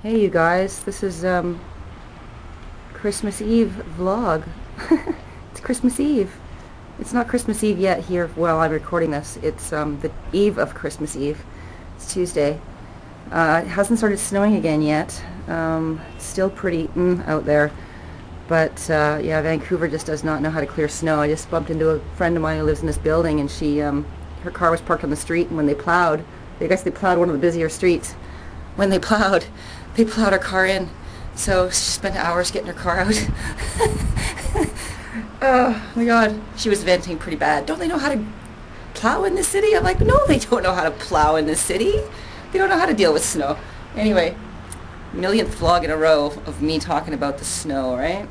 Hey you guys, this is Christmas Eve vlog. It's Christmas Eve. It's not Christmas Eve yet here while I'm recording this. It's the eve of Christmas Eve. It's Tuesday. It hasn't started snowing again yet. It's still pretty out there. But yeah, Vancouver just does not know how to clear snow. I just bumped into a friend of mine who lives in this building, and her car was parked on the street, and when they plowed, I guess they plowed one of the busier streets. When they plowed her car in. So she spent hours getting her car out. Oh my god, she was venting pretty bad. Don't they know how to plow in this city? I'm like, no, they don't know how to plow in this city. They don't know how to deal with snow. Anyway, millionth vlog in a row of me talking about the snow, right?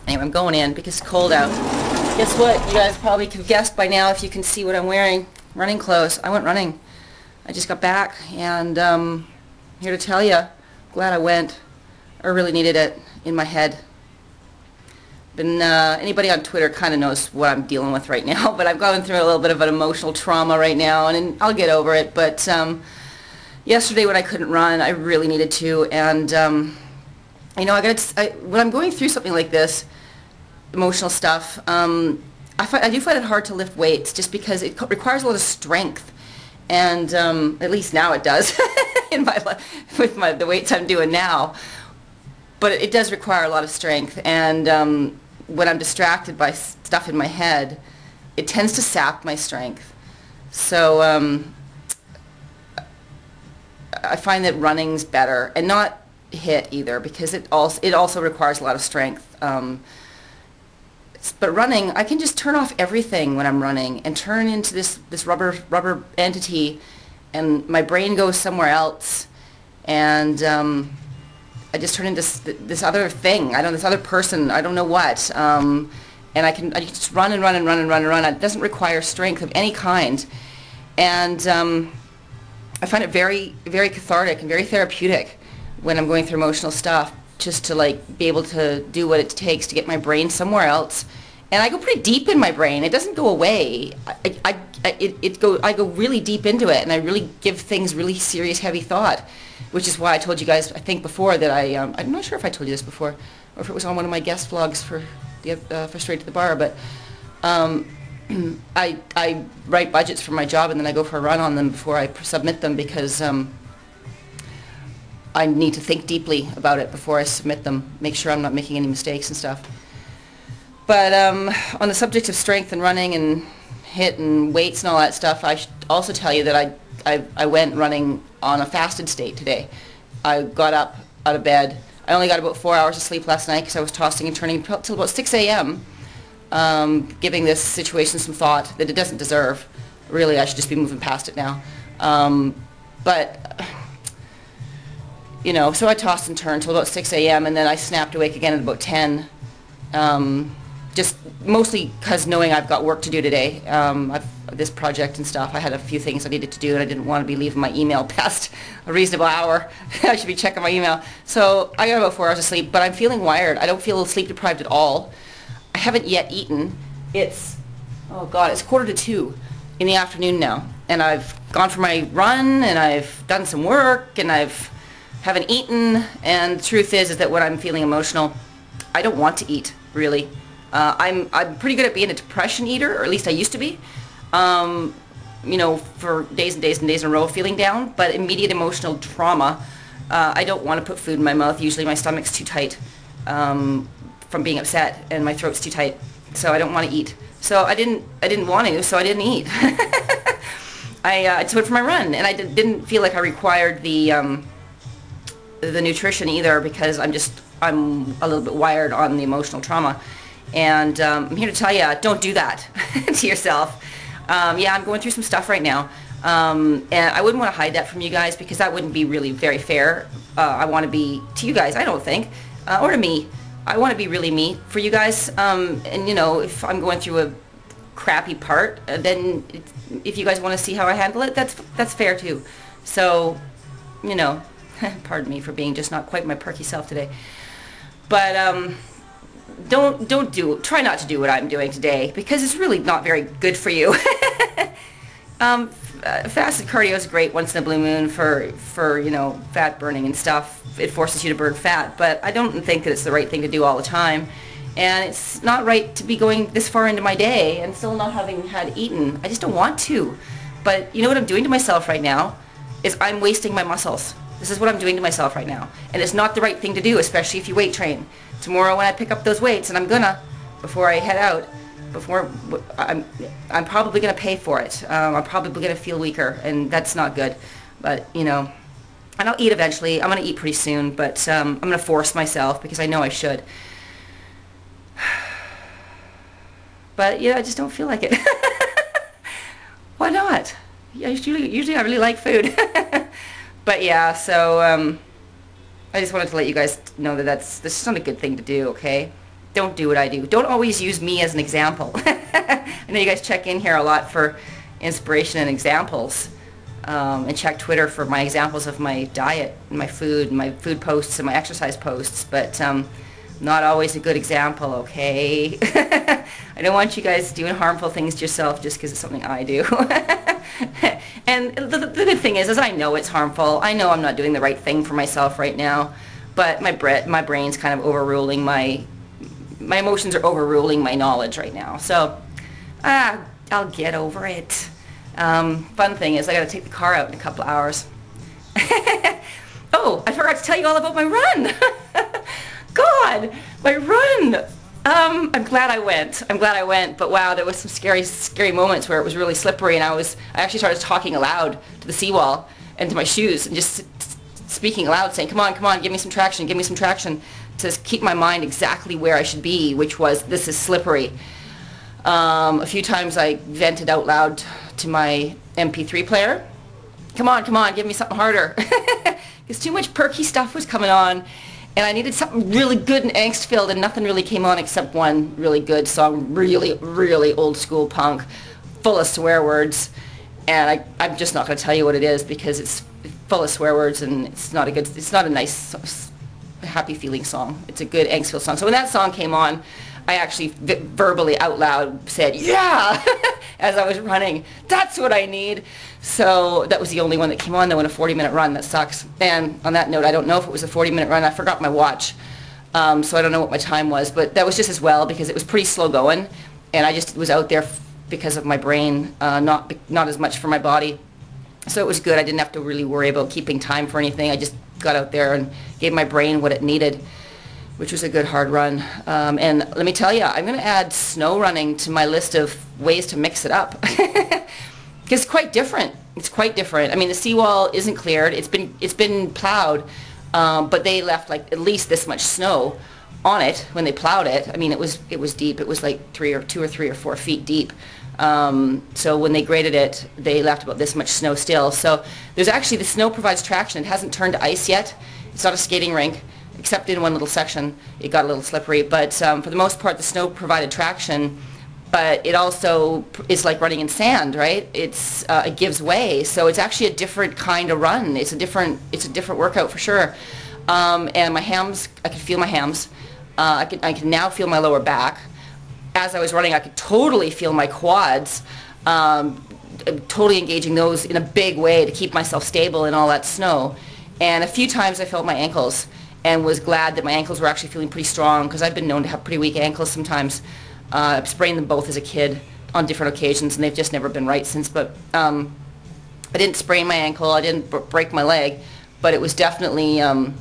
Anyway, I'm going in because it's cold out. Guess what? You guys probably have guessed by now if you can see what I'm wearing. Running clothes. I went running. I just got back, and here to tell you, glad I went. I really needed it in my head. Anybody on Twitter kind of knows what I'm dealing with right now, but I'm going through a little bit of an emotional trauma right now, and I'll get over it. But yesterday when I couldn't run, I really needed to, and you know, when I'm going through something like this, emotional stuff, I do find it hard to lift weights just because it requires a lot of strength, and at least now it does in my with the weights I'm doing now. But it does require a lot of strength, and when I'm distracted by stuff in my head, it tends to sap my strength. So I find that running's better, and not HIIT either, because it also requires a lot of strength. But running, I can just turn off everything when I'm running and turn into this rubber entity, and my brain goes somewhere else, and I just turn into this other thing. This other person. I don't know what. And I can just run and run and run and run and run. It doesn't require strength of any kind, and I find it very, very cathartic and very therapeutic when I'm going through emotional stuff, just to like be able to do what it takes to get my brain somewhere else. And I go pretty deep in my brain. It doesn't go away. I go really deep into it, and I really give things really serious, heavy thought, which is why I told you guys, I think before, that I'm not sure if I told you this before, or if it was on one of my guest vlogs for Straight to the Bar, but I write budgets for my job, and then I go for a run on them before I submit them, because I need to think deeply about it before I submit them, make sure I'm not making any mistakes and stuff. But on the subject of strength and running and HIIT and weights and all that stuff, I should also tell you that I went running on a fasted state today. I got up out of bed. I only got about 4 hours of sleep last night because I was tossing and turning till about 6 a.m., giving this situation some thought that it doesn't deserve. Really, I should just be moving past it now. But you know, so I tossed and turned till about 6 a.m. and then I snapped awake again at about 10. Just mostly because knowing I've got work to do today. This project and stuff, I had a few things I needed to do, and I didn't want to be leaving my email past a reasonable hour. I should be checking my email. So I got about 4 hours of sleep, but I'm feeling wired. I don't feel sleep deprived at all. I haven't yet eaten. It's, oh God, it's 1:45 in the afternoon now, and I've gone for my run, and I've done some work, and haven't eaten, and the truth is that when I'm feeling emotional, I don't want to eat, really. I'm pretty good at being a depression eater, or at least I used to be. You know, for days and days and days in a row feeling down, but immediate emotional trauma, I don't want to put food in my mouth. Usually my stomach's too tight from being upset, and my throat's too tight, so I don't want to eat. So I didn't want to, so I didn't eat. I just went for my run, and I didn't feel like I required the nutrition either, because I'm a little bit wired on the emotional trauma. And I'm here to tell you, don't do that to yourself. Yeah, I'm going through some stuff right now, and I wouldn't want to hide that from you guys, because that wouldn't be really very fair. I want to be, to you guys, I don't think, or to me, I want to be really me for you guys. And you know, if I'm going through a crappy part, then if you guys want to see how I handle it, that's fair too. So, you know, pardon me for being just not quite my perky self today. But try not to do what I'm doing today, because it's really not very good for you. fasted cardio is great once in a blue moon for you know, fat burning and stuff. It forces you to burn fat, but I don't think that it's the right thing to do all the time. And it's not right to be going this far into my day and still not having had eaten. I just don't want to. But you know what I'm doing to myself right now is I'm wasting my muscles. This is what I'm doing to myself right now. And it's not the right thing to do, especially if you weight train. Tomorrow when I pick up those weights, and I'm gonna, before I head out, I'm probably gonna pay for it. I'm probably gonna feel weaker, and that's not good. But you know, and I'll eat eventually. I'm gonna eat pretty soon, but I'm gonna force myself because I know I should. But yeah, I just don't feel like it. Why not? Yeah, usually I really like food. But yeah, so I just wanted to let you guys know that this is not a good thing to do, okay? Don't do what I do. Don't always use me as an example. I know you guys check in here a lot for inspiration and examples, and check Twitter for my examples of my diet and my food posts and my exercise posts, but not always a good example, okay? I don't want you guys doing harmful things to yourself just because it's something I do. And the good thing is I know it's harmful. I know I'm not doing the right thing for myself right now, but my brain's kind of overruling my emotions are overruling my knowledge right now. So I'll get over it. Fun thing is I got to take the car out in a couple of hours. Oh, I forgot to tell you all about my run. God, my run. I'm glad I went, but wow, there was some scary moments where it was really slippery, and I actually started talking aloud to the seawall and to my shoes, and just speaking aloud, saying, come on, give me some traction, to keep my mind exactly where I should be, which was, this is slippery. A few times I vented out loud to my MP3 player. Come on, give me something harder. Because too much perky stuff was coming on, and I needed something really good and angst-filled, and nothing really came on except one really good song, really old-school punk, full of swear words. And I'm just not going to tell you what it is because it's full of swear words, and it's not a nice, happy-feeling song. It's a good angst-filled song. So when that song came on, I actually verbally out loud said, yeah, as I was running. That's what I need. So that was the only one that came on, though, in a 40-minute run. That sucks. And on that note, I don't know if it was a 40-minute run. I forgot my watch, so I don't know what my time was. But that was just as well because it was pretty slow going, and I just was out there because of my brain, not as much for my body. So it was good. I didn't have to really worry about keeping time for anything. I just got out there and gave my brain what it needed, which was a good hard run. And let me tell you, I'm going to add snow running to my list of ways to mix it up. Because it's quite different. It's quite different. I mean, the seawall isn't cleared. It's been plowed, but they left like at least this much snow on it when they plowed it. I mean, it was deep. It was like 2 or 3 or 4 feet deep. So when they graded it, they left about this much snow still. So there's actually, the snow provides traction. It hasn't turned to ice yet. It's not a skating rink, except in one little section. It got a little slippery, but for the most part, the snow provided traction. But it also is like running in sand, right? It gives way, so it's actually a different kind of run. It's a different workout for sure. And my hams, I could feel my hams. I can now feel my lower back. As I was running, I could totally feel my quads. Totally engaging those in a big way to keep myself stable in all that snow. And a few times I felt my ankles and was glad that my ankles were actually feeling pretty strong, because I've been known to have pretty weak ankles sometimes. I've sprained them both as a kid on different occasions, and they've just never been right since. But I didn't sprain my ankle, I didn't break my leg, but it was definitely a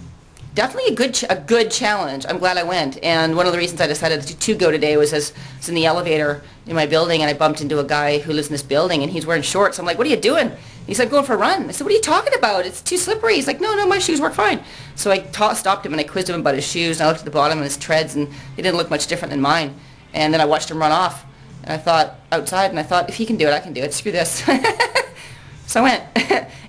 good challenge. I'm glad I went. And one of the reasons I decided to go today was I was in the elevator in my building, and I bumped into a guy who lives in this building, and he's wearing shorts. I'm like, what are you doing? He said, I'm going for a run. I said, what are you talking about? It's too slippery. He's like, no, my shoes work fine. So I stopped him, and I quizzed him about his shoes, and I looked at the bottom of his treads, and they didn't look much different than mine. And then I watched him run off, and I thought, outside, and I thought, if he can do it, I can do it. Screw this. So I went.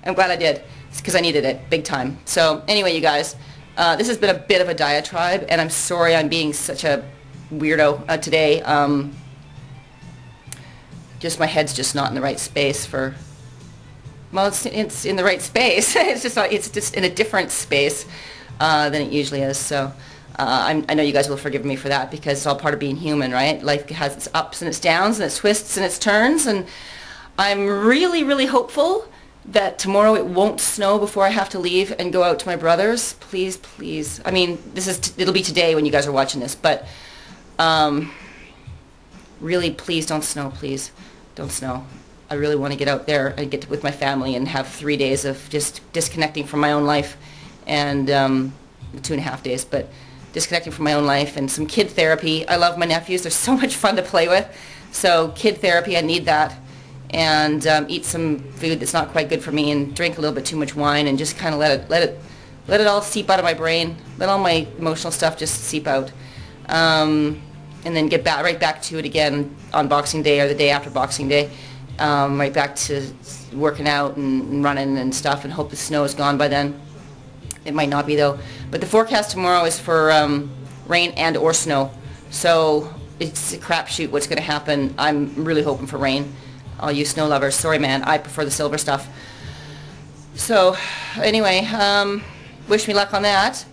I'm glad I did, because I needed it big time. So anyway, you guys, this has been a bit of a diatribe, and I'm sorry I'm being such a weirdo today. Just my head's just not in the right space for... Well, it's in the right space. It's just in a different space than it usually is. So I know you guys will forgive me for that, because it's all part of being human, right? Life has its ups and its downs and its twists and its turns, and I'm really, really hopeful that tomorrow it won't snow before I have to leave and go out to my brother's. Please, please. I mean, it'll be today when you guys are watching this, but really, please don't snow, please. Don't snow. I really want to get out there and get with my family and have 3 days of just disconnecting from my own life, and 2.5 days, but disconnecting from my own life, and some kid therapy. I love my nephews. They're so much fun to play with. So kid therapy, I need that. And eat some food that's not quite good for me, and drink a little bit too much wine, and just kind of let it all seep out of my brain. Let all my emotional stuff just seep out. And then get right back to it again on Boxing Day or the day after Boxing Day. Right back to working out and running and stuff, and hope the snow is gone by then. It might not be though. But the forecast tomorrow is for rain and or snow. So it's a crapshoot what's going to happen. I'm really hoping for rain. All you snow lovers, sorry man, I prefer the silver stuff. So anyway, wish me luck on that.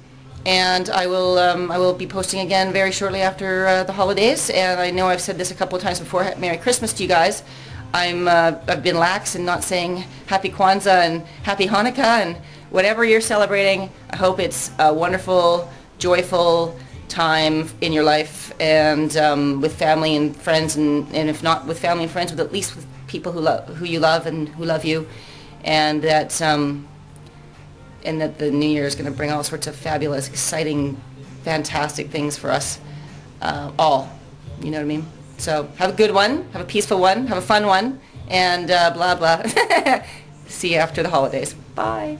And I will be posting again very shortly after the holidays. And I know I've said this a couple of times before. Merry Christmas to you guys. I've been lax and not saying Happy Kwanzaa and Happy Hanukkah and whatever you're celebrating. I hope it's a wonderful, joyful time in your life, and with family and friends, and if not with family and friends, with at least with people who you love and who love you, and that the New Year is going to bring all sorts of fabulous, exciting, fantastic things for us all. You know what I mean? So have a good one, have a peaceful one, have a fun one, and blah blah. See you after the holidays. Bye.